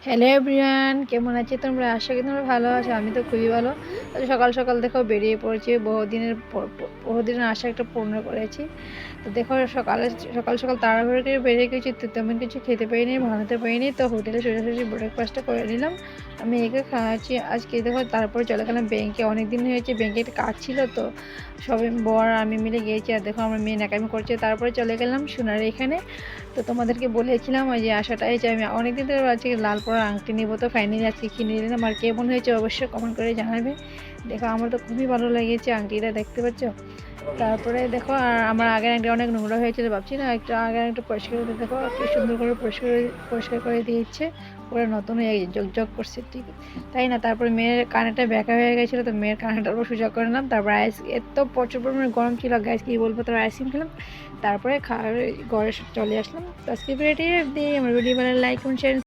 Hello everyone, কেমন আছে তোমরা? আশা করি তোমরা ভালো আছো। আমি তো খুবই ভালো। তো সকাল সকাল দেখো বেরিয়ে পড়েছি, বহুদিনের আশা একটা পূর্ণ করেছি। তো দেখো সকাল সকাল তাড়াহুড়ো করে বেরিয়ে গেছি, তো তেমন কিছু খেতে পারিনি, বানাতে পারিনি। তো হোটেলে সোজাসুজি ব্রেকফাস্টটা করে নিলাম। আমি একে খাওয়াচ্ছি আজকে। দেখো তারপরে চলে গেলাম ব্যাংকে, অনেকদিন হয়েছে ব্যাংকে একটা কাজ ছিল, তো সবাই বর আমি মিলে গিয়েছি। আর দেখো আমার মেয়ে ন্যাকামি করছে। তারপরে চলে গেলাম সোনার এখানে। তো তোমাদেরকে বলেছিলাম ওই যে আশাটাই যে আমি অনেকদিন ধরে আজকে লাল পরার আংটি নিবো, তো ফাইনালি আজকে কিনে নিলাম। আর কেমন হয়েছে অবশ্যই কমেন্ট করে জানাবে। দেখো আমার তো খুবই ভালো লেগেছে আংটিটা, দেখতে পাচ্ছ। তারপরে দেখো আর আমার আগের আংটি অনেক নোংরা হয়েছিল, ভাবছি না একটু আগের একটু পরিষ্কার করে, দেখো কি সুন্দর করে পরিষ্কার করে দিয়েছে, পুরো নতুন হয়ে জগ করছে, ঠিক তাই না? তারপরে মেয়ের কানেরটা ব্যাকা হয়ে গেছিলো, তো মেয়ের কানেরটার উপর সোজা করে নিলাম। তারপর এত প্রচুর পরিমাণে গরম ছিল গ্যাস, কি বলবো। তারপর আইসক্রিম খেলাম, তারপরে ঘরে চলে আসলাম। তো আজকে ভিডিওটি দিয়ে আমার ভিডিও ভালো লাইক এবং শেয়ার